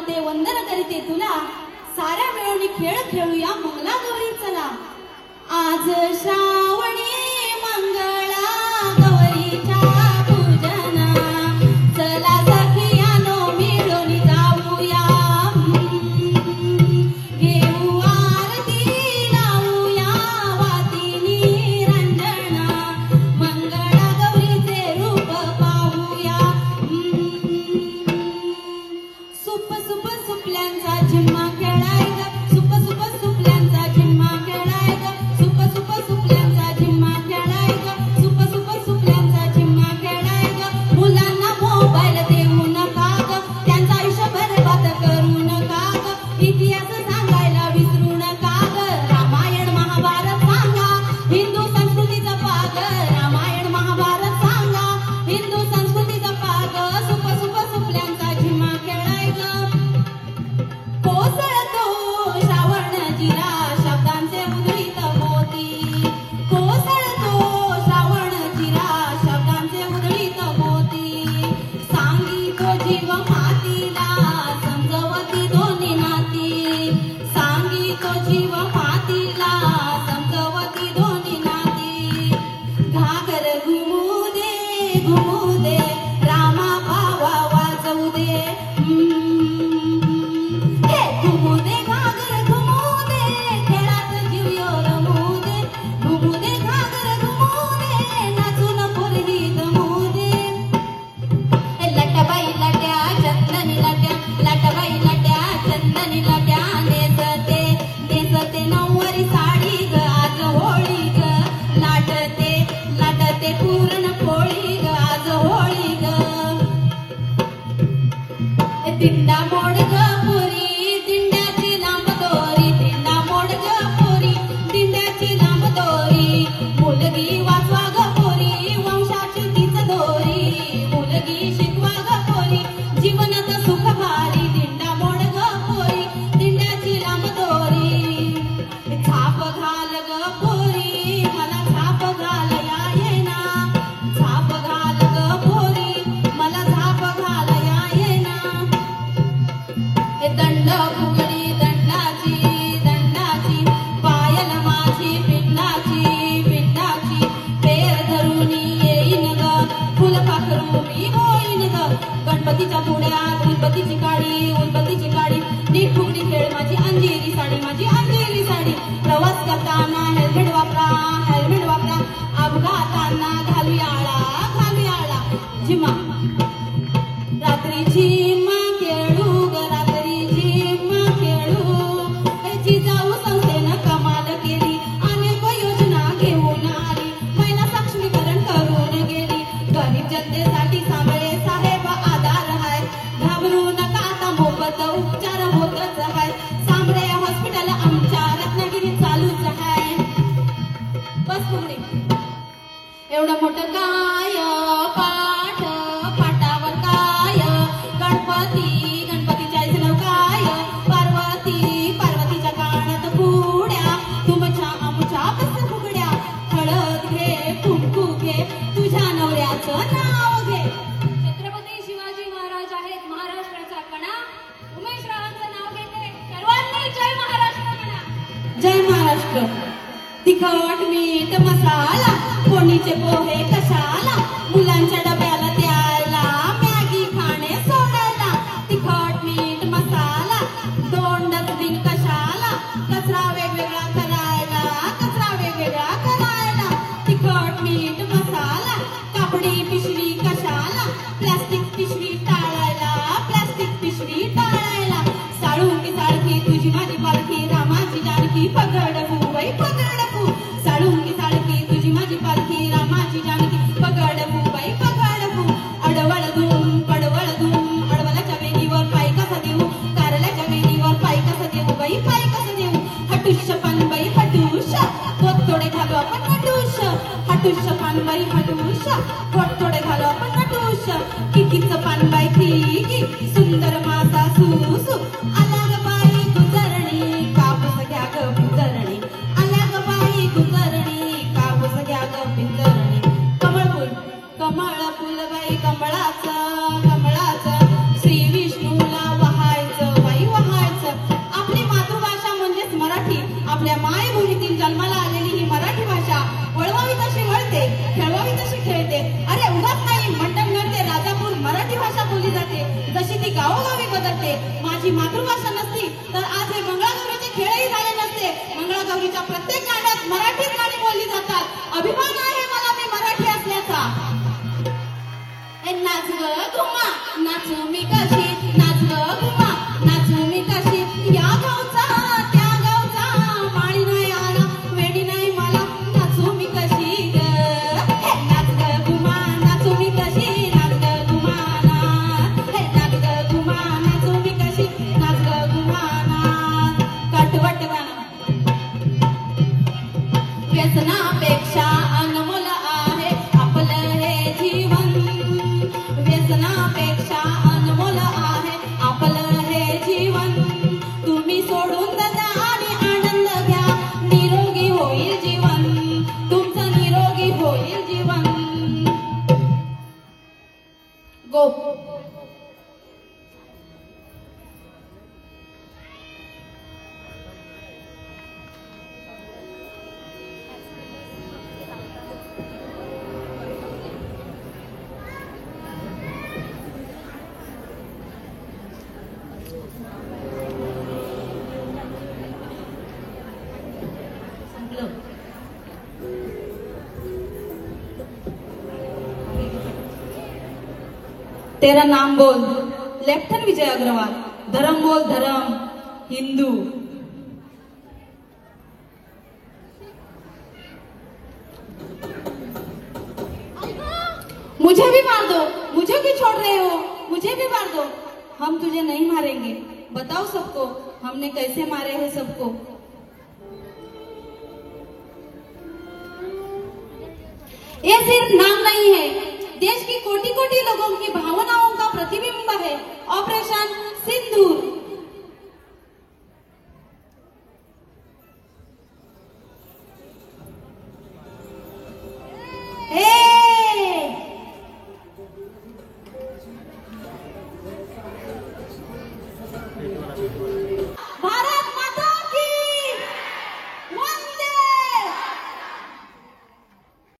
माते वंदन करीते तुला, साऱ्या मिळून खेळ खेळूया मंगला गौरी चला. आज श्रावणी मंगळा गौरीच्या पूजना, चला सखियानो मिळून जाऊया. घेऊ आरती लावूया वातीनी रंजना, मंगळा गौरीचे रूप पाहूया. सुप सुप सुपल्यांचा झिम्मा खेळाय ग, सुप सुप सुपल्यांचा झिम्मा खेळाय ग, सुप सुप सुपल्यांचा झिम्मा खेळाय ग, सुप सुप सुपल्यांचा झिम्मा खेळाय ग. मुलांना मोबाईल देऊ नका ग, त्यांचा आयुष्य बरबाद करू नका ग, इतिहास सांगायला विसरू नका ग. रामायण महाभारत सांगा, हिंदू संस्कृती जपा ग, रामायण महाभारत सांगा, हिंदू संस्कृती जपा ग. सुप सुप सुपल्यांचा झिम्मा खेळाय ग. कोसळतो श्रावण जिरा शब्दांचे उधळीत मोती, कोसळतो श्रावण जिरा शब्दांचे उधळीत मोती. सांगितो जीव मातीला समजवती दोन्ही नाती, सांगितो जीव मातीला समजवती दोन्ही नाती. घागर घुमू दे रामा भावा वाजवू दे. घुमू दे घागर घुमू दे, खेळात जीव यो रमू दे. घुमू दे घागर घुमू दे, नाचून पोरगी जमू दे. लटाबाई लाट्या चंदनी लाट्या, लाटाबाई लाट्या चंदनी लाट्या. नेसते नऊवारी साडी ग, आज होळी ग. लाटते पूर्ण पोळी ग, आज होळी ग. दिंडा मोड ग पोरी, दिंड्याची लांब दोरी, दिंडा मोड ग पोरी, दिंड्याची लांब दोरी. मुलगी वाचवा ग पोरी, वंशाची तीच दोरी, मुलगी शिकवा ग पोरी, जीवनात सुख भारी. दिंडा मोड ग पोरी, दिंड्याची लांब दोरी. झाप घाल ग पोरी, मला झाप घालया येना, झाप घाल ग पोरी, मला झाप घालया येना. दंड फुगडी दंडाची, पायल माझी पिंडाची. पेर धरून येईन ग, फुलपाखरू मी होईन ग. गणपतीच्या पुढ्यात उदबत्तीची काडी, नीट फुगडी खेळ माझी अंधेरी साडी. प्रवास करताना हेल्मेट वापरा, अपघातांना घालूया आळा. झिम्मा रात्री झिम्मा खेळू ग, रात्री झिम्मा खेळू. जिजाऊ संस्थेनं कमाल केली, अनेक योजना घेऊन आली, महिला सक्षमीकरण करून गेली. गरीब जनतेसाठी सांबळे साहेब आधार आहे, घाबरू नका आता मोफत उपचार होतच आहे. सांबळे हॉस्पिटल आमच्या रत्नागिरीत चालूच आहे. बस पुढे एवढं मोठं काय पाटावर काय, गणपतीच्या आईचं काय, पार्वतीच्या कानात फुड्या, तुमच्या आमच्या बस फुगड्या. हळद घे कुंकू घे, तुझ्या नवऱ्याचं नाव घे. छत्रपती शिवाजी महाराज आहेत महाराष्ट्राचा कणा. उमेश रावांचं नाव घेते, सर्वांनी जय महाराष्ट्र म्हणा. जय महाराष्ट्र. तिखट मीठ मसाला, फोडणीचे पोहे कशाला, मुलांच्या डब्याला द्यायला, मॅगी खाणे सोडायला. तिखट मीठ मसाला, 2 डस्टबिन कशाला, कचरा वेगवेगळा करायला. तिखट मीठ मसाला, कापडी पिशवी कशाला, प्लास्टिक पिशवी टाळायला. साळुंकी तुझी माझी पालखी, रामाची जानकी पगडपू बाई पगडपू. साळुंकी तुझी माझी पालखी, रामाची जानकी पगडपू बाई पगडपू. माझी मातृभाषा नसती तर आज हे मंगळागौरीचे खेळही झाले नसते. मंगळागौरीच्या प्रत्येक गाण्यात मराठीच गाणी बोलली जातात. अभिमान आहे मला मी मराठी असल्याचा. नाच ग घुमा नाच मी कशी, नाच ग घुमा नाच मी कशी, या गावचा त्या गावचा माळी नाही आला वेडी नाही मला, नाचू मी कशी ग. नाच ग घुमा नाचू मी कशी, नाच ग घुमा नाच ग घुमा नाचू मी कशी, नाच ग घुमा नाच. कटवट गाणं. व्यसनापेक्षा अनमोल आहे आपलं हे जीवन, व्यसनापेक्षा अनमोल आहे आपलं हे जीवन. तुम्ही सोडून द्या आणि आनंद घ्या, निरोगी होईल जीवन, तुमचं निरोगी होईल जीवन. गोप. तेरा नाम बोल, लेफ्टनंट विजय अग्रवाल. धर्म बोल धर्म, हिंदू. मुझे भी मार दो, मुझे क्यों छोड़ रहे हो, मुझे भी मार दो. हम तुझे नहीं मारेंगे, बताओ सबको हमने कैसे मारे हैं सबको. ये सिर्फ नाम नहीं है, देश की कोटि कोटि